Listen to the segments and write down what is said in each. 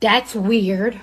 That's weird.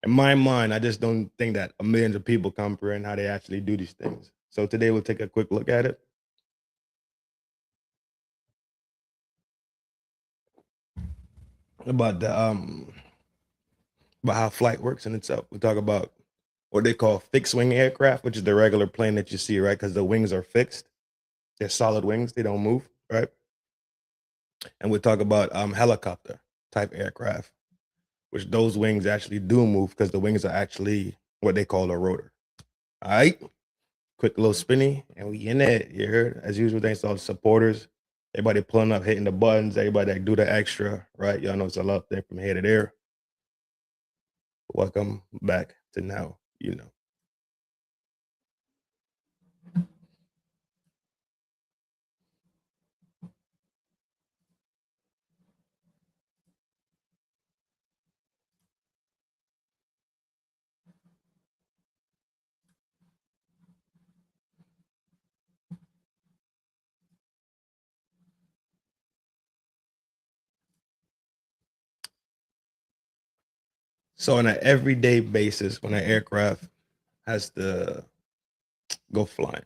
In my mind, I just don't think that millions of people comprehend how they actually do these things. So today we'll take a quick look at it about the about how flight works in itself. We'll talk about what they call fixed wing aircraft, which is the regular plane that you see, right? Because the wings are fixed. They're solid wings, they don't move, right? And we'll talk about helicopter type aircraft, which those wings actually do move because the wings are actually what they call a rotor. All right. Quick little spinny, and we in it. You heard? As usual, thanks to all the supporters. Everybody pulling up, hitting the buttons, everybody that do the extra, right? Y'all know it's a lot there from here to there. Welcome back to Now You Know. So on an everyday basis, when an aircraft has to go flying,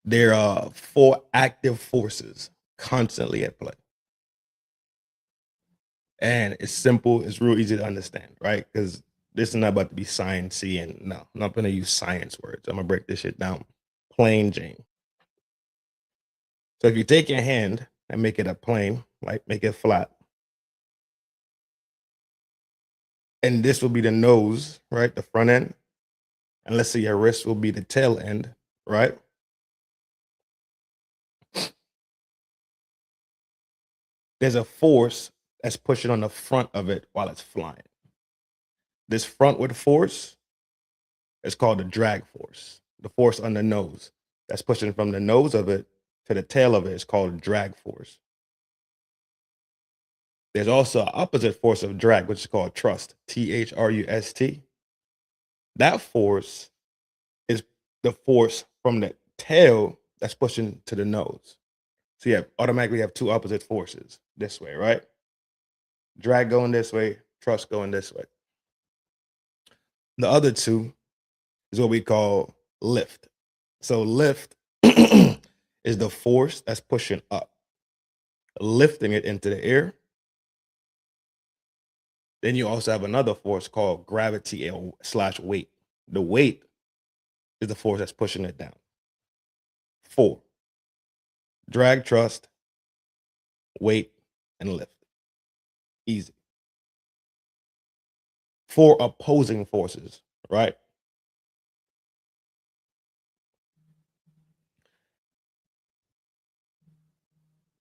there are four active forces constantly at play. And it's simple, it's real easy to understand, right? Because this is not about to be sciencey, and no, I'm not gonna use science words. I'm gonna break this shit down. Plain Jane. So if you take your hand and make it a plane, like make it flat, and this will be the nose, right? The front end. And let's say your wrist will be the tail end, right? There's a force that's pushing on the front of it while it's flying. This frontward force is called the drag force. The force on the nose that's pushing from the nose of it to the tail of it is called drag force. There's also an opposite force of drag, which is called thrust, Trust. That force is the force from the tail that's pushing to the nose. So you automatically have two opposite forces this way, right? Drag going this way, thrust going this way. The other two is what we call lift. So lift is the force that's pushing up, lifting it into the air. Then you also have another force called gravity slash weight. The weight is the force that's pushing it down. Four: drag, thrust, weight, and lift. Easy. Four opposing forces, right?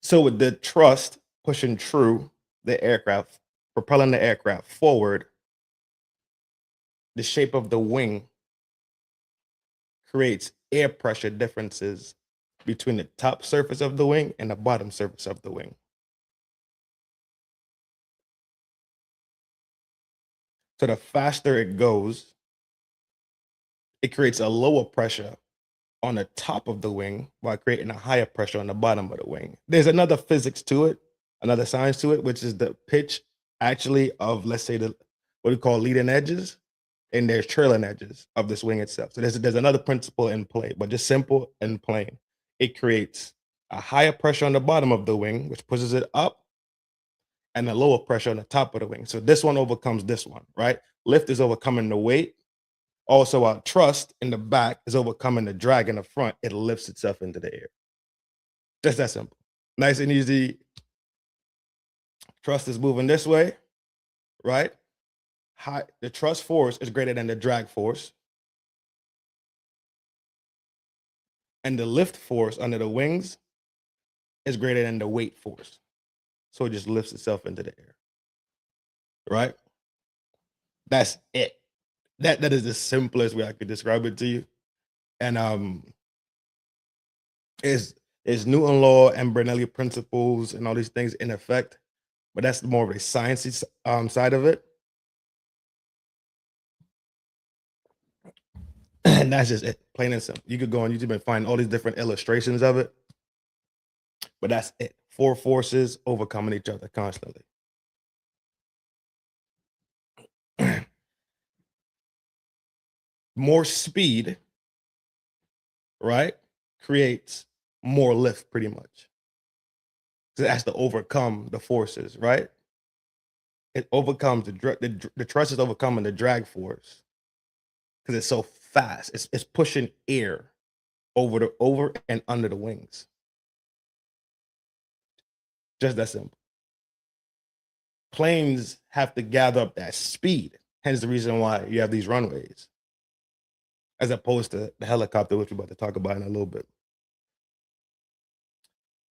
So with the thrust pushing through the aircraft, propelling the aircraft forward, the shape of the wing creates air pressure differences between the top surface of the wing and the bottom surface of the wing. So the faster it goes, it creates a lower pressure on the top of the wing while creating a higher pressure on the bottom of the wing. There's another physics to it, another science to it, which is the pitch actually of, let's say, the what we call leading edges, and there's trailing edges of this wing itself. So there's another principle in play, but just simple and plain. It creates a higher pressure on the bottom of the wing, which pushes it up, and a lower pressure on the top of the wing. So this one overcomes this one, right? Lift is overcoming the weight. Also, our thrust in the back is overcoming the drag in the front. It lifts itself into the air. Just that simple. Nice and easy. Thrust is moving this way, right? The thrust force is greater than the drag force, and the lift force under the wings is greater than the weight force. So it just lifts itself into the air, right? That's it. That is the simplest way I could describe it to you. And is Newton law and Bernoulli principles and all these things in effect, but that's more of a sciencey side of it. And that's just it, plain and simple. You could go on YouTube and find all these different illustrations of it, but that's it. Four forces overcoming each other constantly. More speed, right, creates more lift pretty much. So it has to overcome the forces, right? It overcomes the thrust is overcoming the drag force because it's so fast. It's pushing air over and under the wings. Just that simple. Planes have to gather up that speed. Hence the reason why you have these runways, as opposed to the helicopter, which we're about to talk about in a little bit.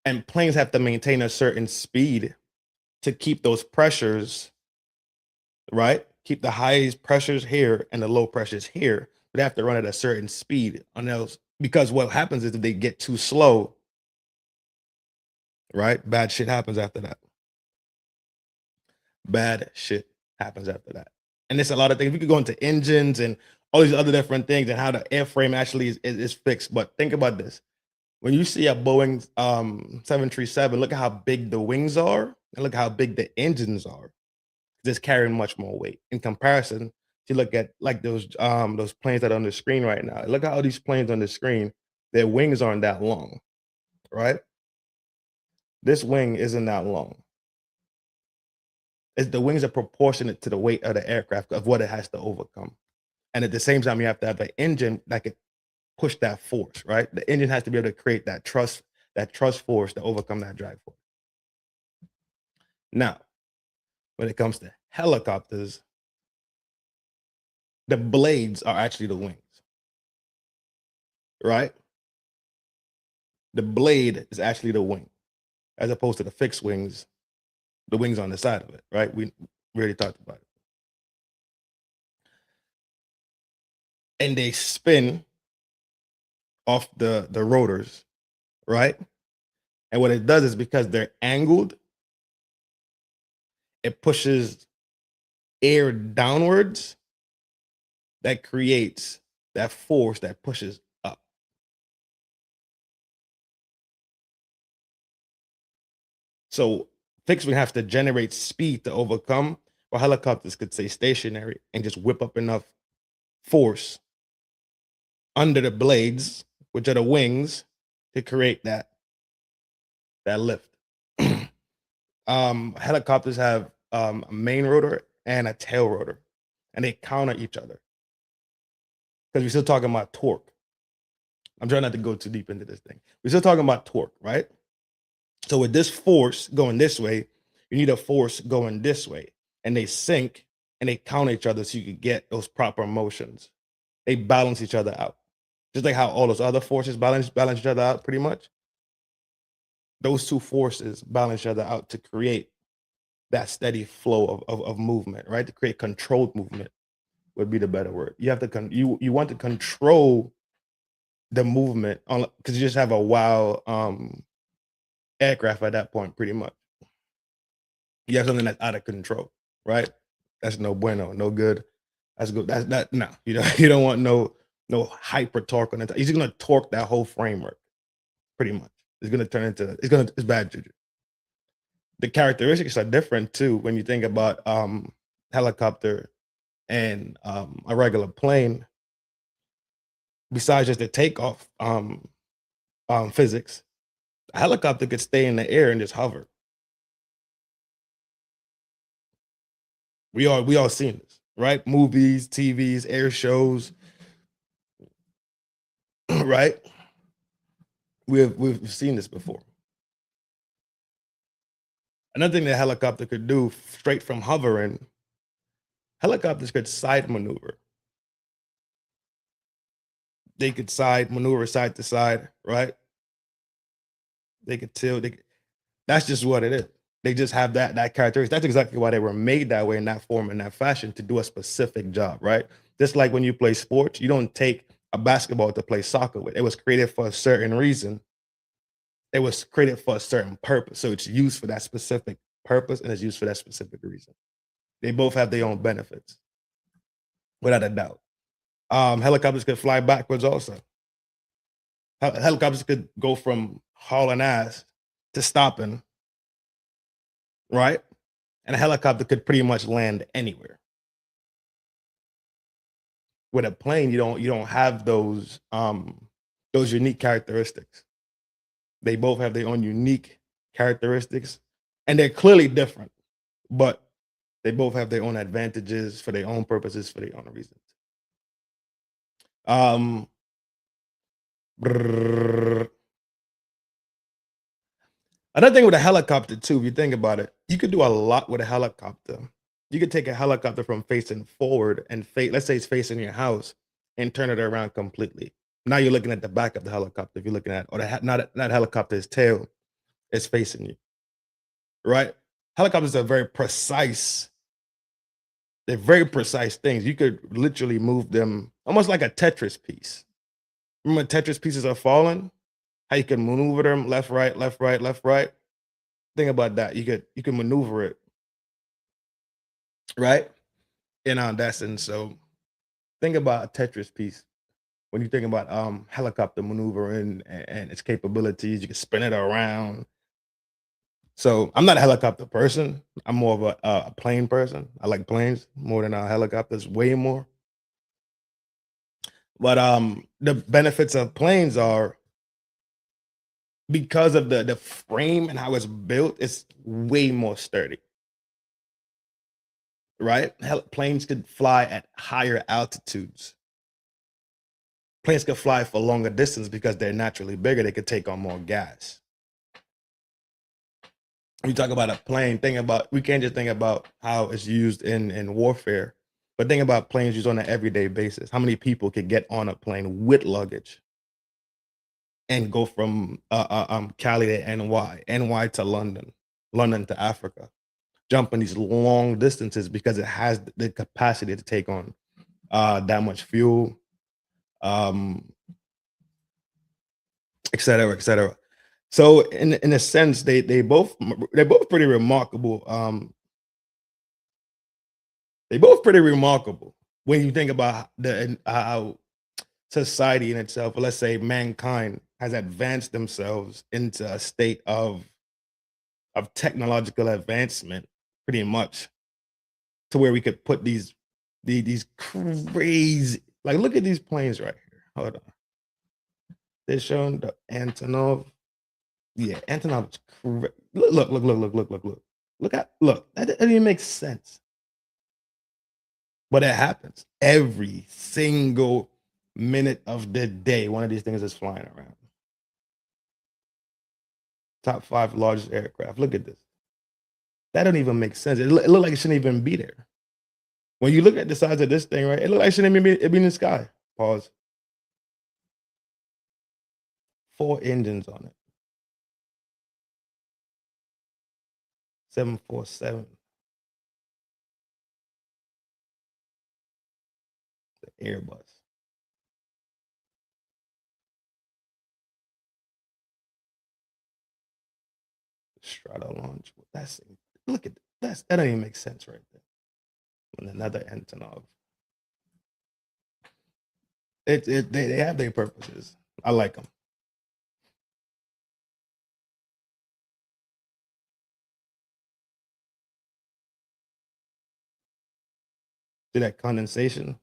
And planes have to maintain a certain speed to keep those pressures, right? Keep the highest pressures here and the low pressures here. But they have to run at a certain speed on those, because what happens is if they get too slow, right? Bad shit happens after that. Bad shit happens after that. And it's a lot of things. We could go into engines and all these other different things and how the airframe actually is fixed. But think about this. When you see a Boeing 737, look at how big the wings are and look how big the engines are. Just carrying much more weight. In comparison, if you look at like those planes that are on the screen right now. Look at all these planes on the screen, their wings aren't that long, right? This wing isn't that long. The wings are proportionate to the weight of the aircraft of what it has to overcome. And at the same time, you have to have an engine that could push that force, right? The engine has to be able to create that trust force to overcome that drive force. Now, when it comes to helicopters, the blades are actually the wings, right? The blade is actually the wing, as opposed to the fixed wings, the wings on the side of it, right? We already talked about it. And they spin off the rotors, right? And what it does is because they're angled, it pushes air downwards that creates that force that pushes up. So fixed wing has to generate speed to overcome, or helicopters could stay stationary and just whip up enough force under the blades, which are the wings, to create that lift. Helicopters have a main rotor and a tail rotor, and they counter each other because we're still talking about torque. I'm trying not to go too deep into this thing. We're still talking about torque, right? So with this force going this way, you need a force going this way, and they sync and they counter each other so you can get those proper motions. They balance each other out, just like how all those other forces balance each other out, pretty much. Those two forces balance each other out to create that steady flow of movement, right? To create controlled movement would be the better word. You have to you want to control the movement on, because you just have a wild aircraft at that point, pretty much. You have something that's out of control, right? That's no bueno, no good. That's good. That's that no. You don't want no hyper torque on it. He's gonna torque that whole framework, pretty much. It's gonna turn into it's bad juju. The characteristics are different too when you think about helicopter and a regular plane. Besides just the takeoff physics, a helicopter could stay in the air and just hover. We all seen this, right? Movies, TVs, air shows, right? We've seen this before. Another thing that helicopter could do straight from hovering, helicopters could side maneuver. They could side maneuver side to side, right? They could tilt. That's just what it is. They just have that characteristic. That's exactly why they were made that way, in that form, in that fashion, to do a specific job, right? Just like when you play sports, you don't take a basketball to play soccer with. It was created for a certain reason. It was created for a certain purpose. So it's used for that specific purpose and it's used for that specific reason. They both have their own benefits, without a doubt. Helicopters could fly backwards also. Helicopters could go from hauling ass to stopping, right? And a helicopter could pretty much land anywhere. With a plane, you don't have those unique characteristics. They both have their own unique characteristics, and they're clearly different, but they both have their own advantages for their own purposes, for their own reasons. Um, brrr, Another thing with a helicopter too, if you think about it, you could do a lot with a helicopter. You could take a helicopter from facing forward and let's say it's facing your house and turn it around completely. Now you're looking at the back of the helicopter. If you're looking at, or not helicopter's tail is facing you, right? Helicopters are very precise. They're very precise things. You could literally move them almost like a Tetris piece. Remember when Tetris pieces are falling? How you can maneuver them left, right, left, right, left, right. Think about that. You can maneuver it, right? In that sense. So think about a Tetris piece. When you think about helicopter maneuvering and its capabilities, you can spin it around. So I'm not a helicopter person. I'm more of a plane person. I like planes more than helicopters, way more. But the benefits of planes are because of the frame and how it's built, it's way more sturdy, right? Planes could fly at higher altitudes. Planes could fly for longer distance because they're naturally bigger. They could take on more gas. When you talk about a plane, we can't just think about how it's used in warfare, but think about planes used on an everyday basis. How many people could get on a plane with luggage and go from Cali to NY to London, London to Africa, jumping these long distances because it has the capacity to take on that much fuel, um, et cetera, et cetera. So in a sense, they're both pretty remarkable. They both pretty remarkable when you think about how society in itself, or let's say mankind, has advanced themselves into a state of technological advancement, pretty much, to where we could put these crazy, like, look at these planes right here. Hold on, they're showing the Antonov. Yeah, Antonov is look. That doesn't even make sense, but it happens every single minute of the day. One of these things is flying around. Top 5 largest aircraft. Look at this. That don't even make sense. It look like it shouldn't even be there. When you look at the size of this thing, right, it look like it shouldn't even be in the sky. Pause. 4 engines on it. 747, the Airbus. Strata launch. Look at that don't even make sense right there. And another Antonov. They have their purposes. I like them. See that condensation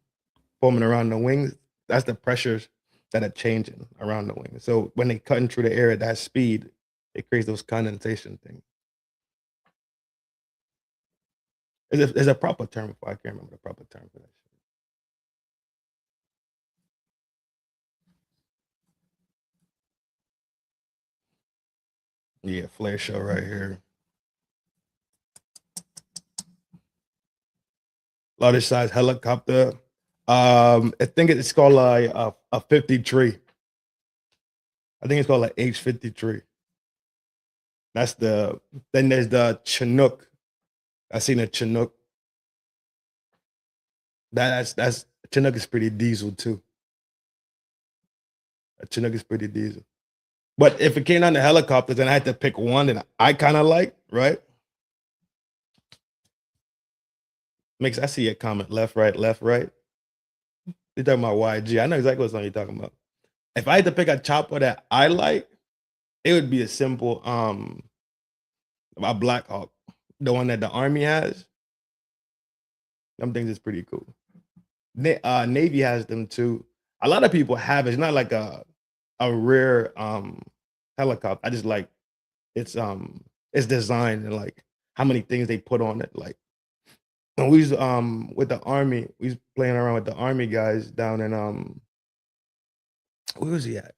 forming around the wings? That's the pressures that are changing around the wings. So when they cutting through the air at that speed, it creates those condensation things. There's a proper term for I can't remember the proper term for that shit. Yeah, flare show right here. Large size helicopter. I think it's called a 53. I think it's called like H-53. That's then there's the Chinook. I seen a Chinook. That's Chinook is pretty diesel too. A Chinook is pretty diesel. But if it came down to helicopters and I had to pick one that I kind of like, right? Makes I see a comment left, right, left, right. You're talking about YG. I know exactly what song you're talking about. If I had to pick a chopper that I like, it would be a simple a Black Hawk, the one that the army has. Them things is pretty cool. Navy has them too. A lot of people have it. It's not like a rare helicopter. I just like it's designed and like how many things they put on it. Like when we was with the army, we was playing around with the army guys down in where was he at?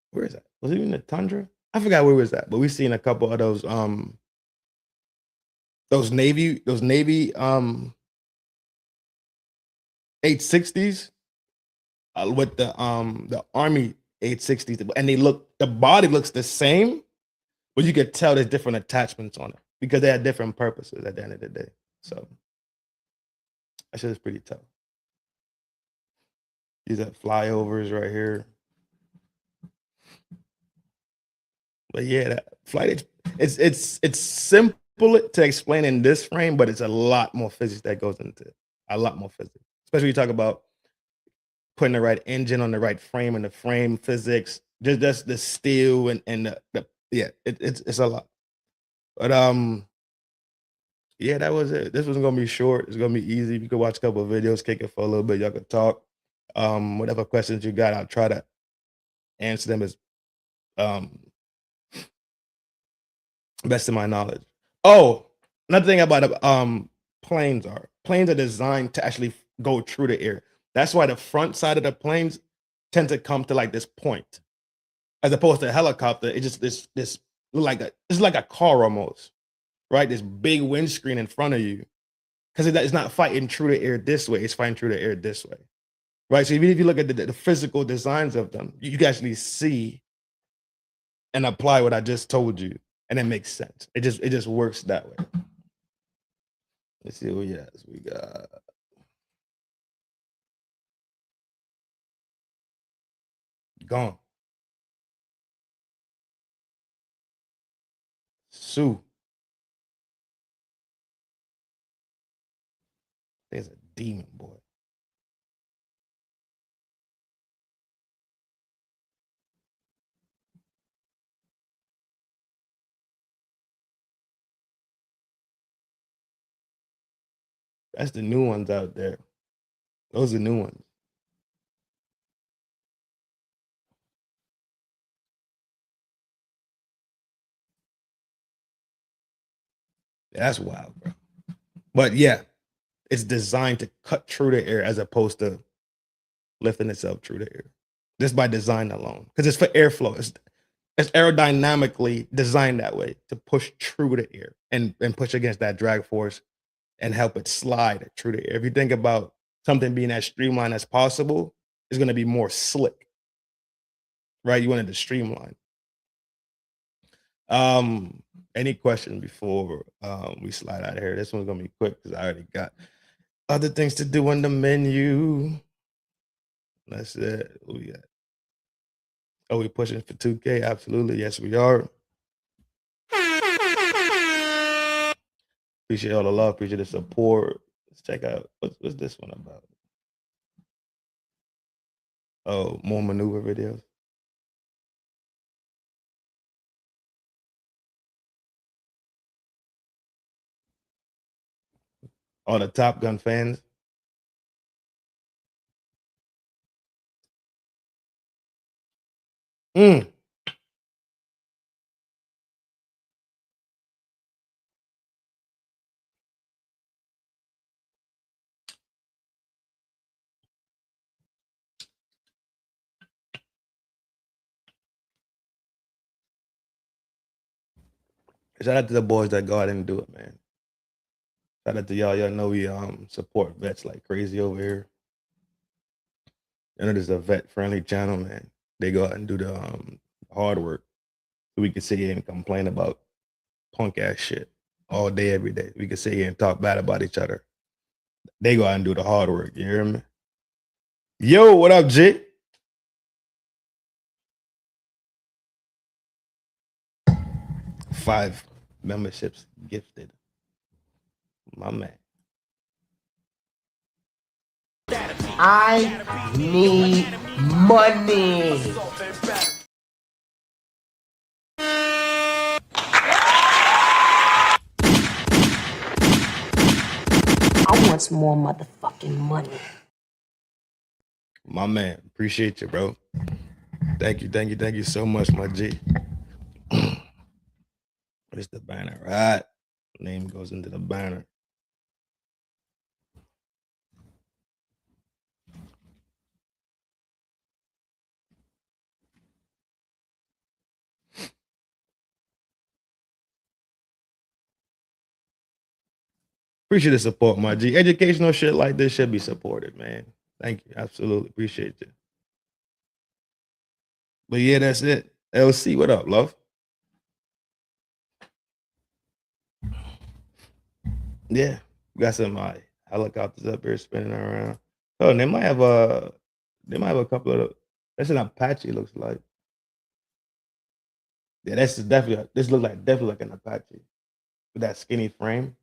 Where is that? Was he in the tundra? I forgot where we was at, but we seen a couple of those Navy 860s with the Army 860s, and the body looks the same, but you could tell there's different attachments on it because they had different purposes at the end of the day. So that shit is pretty tough. These are flyovers right here. But yeah, that it's simple to explain in this frame, but it's a lot more physics that goes into it. A lot more physics. Especially when you talk about putting the right engine on the right frame and the frame physics, just the steel and the yeah, it's a lot. But yeah, that was it. This was gonna be short. It's gonna be easy. You could watch a couple of videos, kick it for a little bit. Y'all could talk. Whatever questions you got, I'll try to answer them as um best of my knowledge. Oh, another thing about planes are designed to actually go through the air. That's why the front side of the planes tend to come to like this point, as opposed to a helicopter. It just this look like it's like a car almost, right? This big windscreen in front of you because it's not fighting through the air this way; it's fighting through the air this way, right? So even if you look at the physical designs of them, you can actually see and apply what I just told you, and it makes sense. It just works that way. Let's see what else we got. Gone. Sue. There's a demon boy. That's the new ones out there. Those are new ones. That's wild, bro. But yeah, it's designed to cut through the air as opposed to lifting itself through the air. Just by design alone. Because it's for airflow. It's aerodynamically designed that way to push through the air and push against that drag force and help it slide through the air. If you think about something being as streamlined as possible, it's going to be more slick, right? You want it to streamline. Um, any questions before we slide out of here? This one's gonna be quick because I already got other things to do on the menu. That's it. What we got? Oh, we pushing for 2K? Absolutely. Yes, we are. Appreciate all the love, appreciate the support. Let's check out what's this one about? Oh, more maneuver videos. All the Top Gun fans. Mm. Shout out to the boys that go out and do it, man. Shout out to y'all. Y'all know we support vets like crazy over here. I know this is a vet friendly channel, man. They go out and do the hard work so we can sit here and complain about punk ass shit all day, every day. We can sit here and talk bad about each other. They go out and do the hard work. You hear me? Yo, what up, J? 5 memberships gifted. My man. I need money. I want some more motherfucking money. My man. Appreciate you, bro. Thank you so much, my G. It's the banner, right? Name goes into the banner. Appreciate the support, my G. Educational shit like this should be supported, man. Thank you. Absolutely. Appreciate you. But yeah, that's it. LC, what up, love? Yeah. Got some helicopters up here spinning around. Oh, and they might have a couple of that's an Apache, looks like. Yeah, that's definitely this looks like definitely like an Apache with that skinny frame.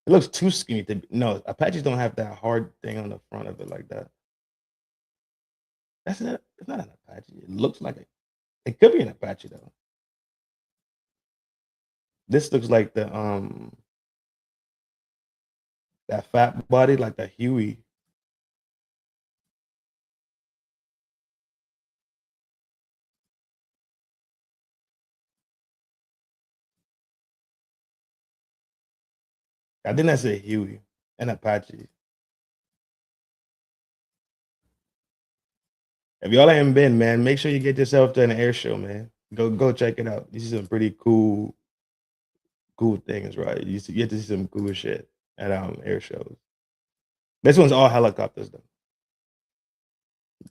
It looks too skinny to be. No, Apaches don't have that hard thing on the front of it like that. That's not. It's not an Apache. It looks like it. It could be an Apache though. This looks like the that fat body, like the Huey. I think that's a Huey, an Apache. If y'all haven't been, man, make sure you get yourself to an air show, man. Go check it out. You see some pretty cool things, right? You get to see some cool shit at air shows. This one's all helicopters though.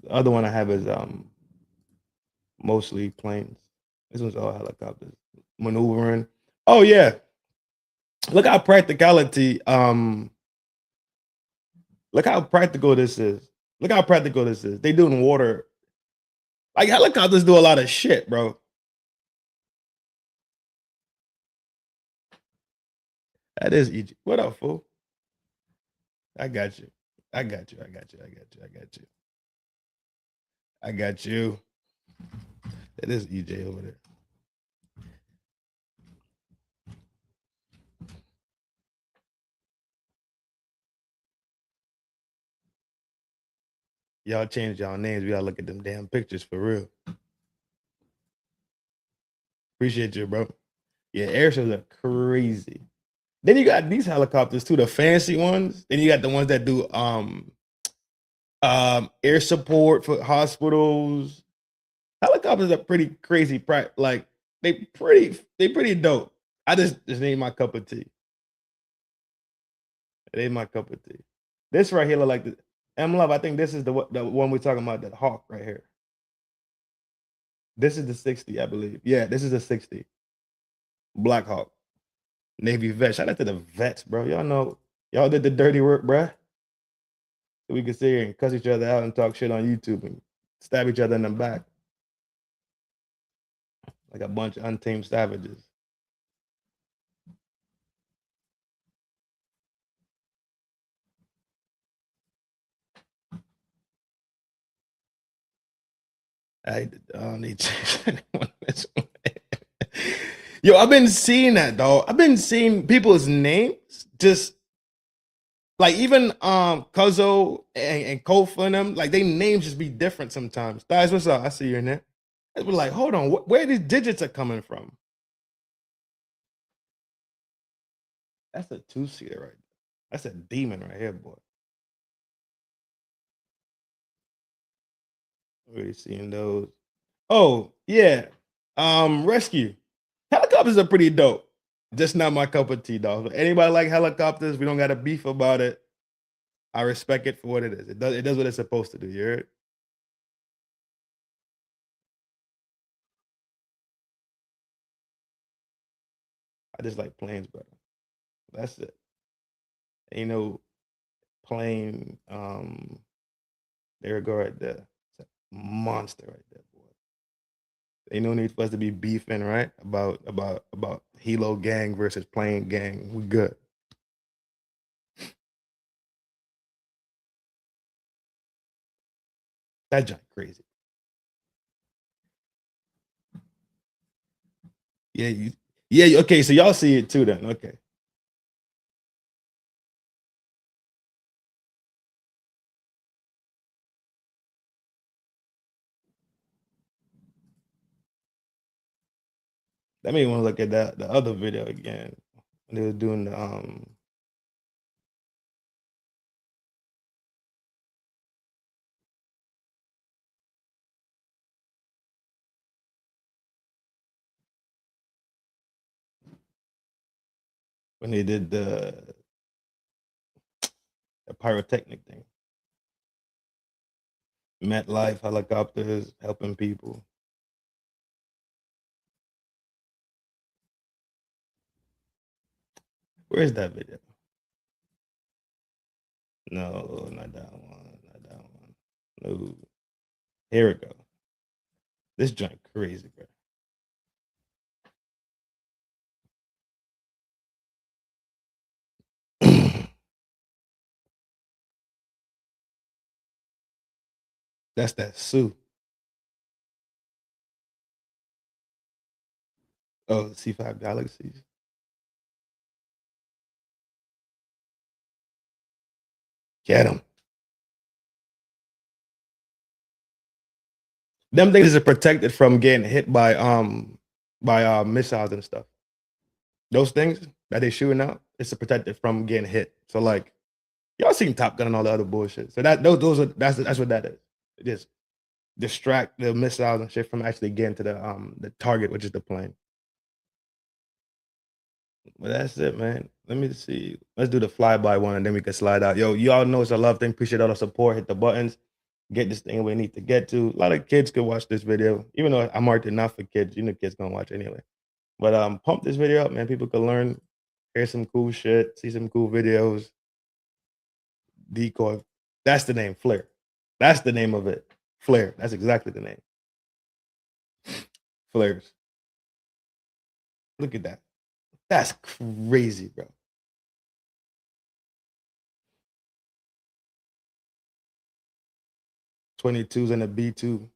The other one I have is mostly planes. This one's all helicopters maneuvering. Oh yeah, look how practicality. Look how practical this is. Look how practical this is. They doing water. Like helicopters do a lot of shit, bro. That is Egypt. What up, fool? I got you. I got you. I got you. I got you. I got you. I got you. It is EJ over there. Y'all change y'all names. We gotta look at them damn pictures for real. Appreciate you, bro. Yeah, air shows are crazy. Then you got these helicopters too, the fancy ones. Then you got the ones that do air support for hospitals. Helicopters are pretty crazy. Like they pretty dope. I just need my cup of tea. It ain't my cup of tea. This right here look like the M Love. I think this is the one we're talking about. That Hawk right here. This is the 60, I believe. Yeah, this is the 60. Black Hawk. Navy vet. Shout out to the vets, bro. Y'all know y'all did the dirty work, bro. So we can sit here and cuss each other out and talk shit on YouTube and stab each other in the back like a bunch of untamed savages. I don't need to change anyone this way. Yo, I've been seeing that, dog. I've been seeing people's names just like even Cuzzo and Kofa and them, like they names just be different sometimes. Guys, what's up? I see you in there. I was like, hold on, where these digits are coming from? That's a two-seater right there. That's a demon right here, boy. Already seeing those. Oh, yeah. Rescue. Helicopters are pretty dope. Just not my cup of tea, dog. Anybody like helicopters? We don't got a beef about it. I respect it for what it is. It does what it's supposed to do. You heard? I just like planes better. That's it. Ain't no plane. There we go right there. It's a monster right there, boy. Ain't no need for us to be beefing, right? About Hilo gang versus plane gang. We good. That junk crazy. Yeah, yeah. Okay, so y'all see it too then. Okay. That made me want to look at that the other video again. When they were doing the when they did the pyrotechnic thing. MetLife helicopters helping people. Where's that video? No, not that one. Not that one. No. Here we go. This joint crazy, bro. That's that Sue. Oh, C5 Galaxies. Get them. Them things are protected from getting hit by missiles and stuff. Those things that they shooting out, it's protected from getting hit. So like y'all seen Top Gun and all the other bullshit. So those are that's what that is. It just distract the missiles and shit from actually getting to the target, which is the plane. But that's it, man. Let me see. Let's do the flyby one and then we can slide out. Yo, y'all know it's a love thing. Appreciate all the support. Hit the buttons. Get this thing where we need to get to. A lot of kids could watch this video, even though I marked it not for kids. You know, kids gonna watch anyway. But pump this video up, man. People can learn, hear some cool shit, see some cool videos. Decoy. That's the name, Flare. That's the name of it. Flare. That's exactly the name. Flares. Look at that. That's crazy, bro. .22s and a B2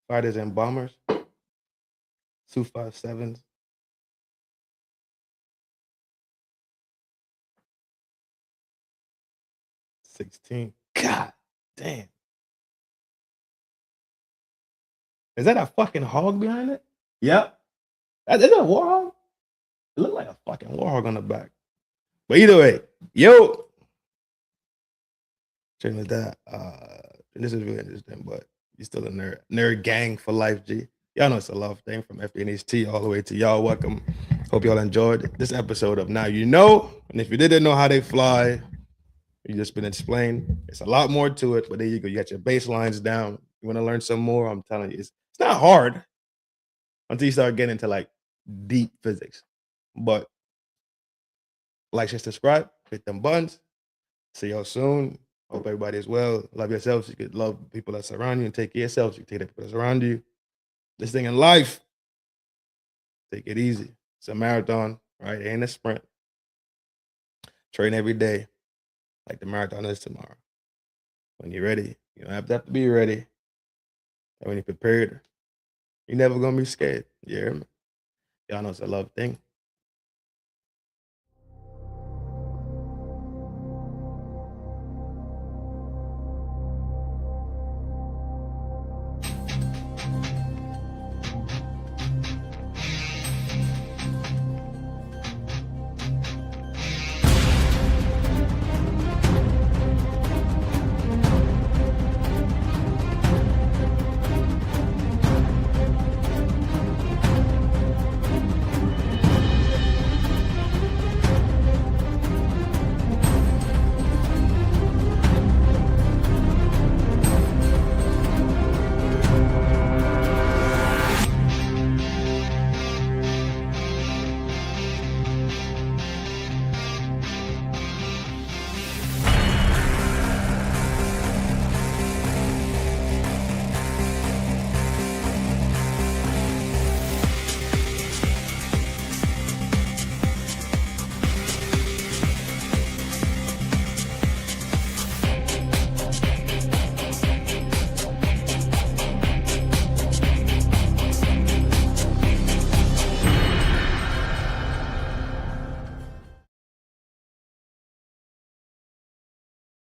fighters and bombers. Su-57s. .16. God damn. Is that a fucking hog behind it? Yep. Is that a warhog? It looked like a fucking warhog on the back. But either way, yo. Same with that. This is really interesting, but you're still a nerd. Nerd gang for life, G. Y'all know it's a love thing from FNHT all the way to y'all. Welcome. Hope y'all enjoyed this episode of Now You Know. And if you didn't know how they fly, you just been explained. It's a lot more to it, but there you go. You got your baselines down. You want to learn some more? I'm telling you, it's not hard until you start getting into like deep physics. But like, share, subscribe, hit them buttons. See y'all soon. Hope everybody is well. Love yourselves. You could love people that surround you and take care of yourselves. You can take the people that surround you. This thing in life, take it easy. It's a marathon, right? It ain't a sprint. Train every day like the marathon is tomorrow. When you're ready, you don't have to be ready. And when you're prepared, you're never going to be scared. You hear me? Y'all know it's a love thing.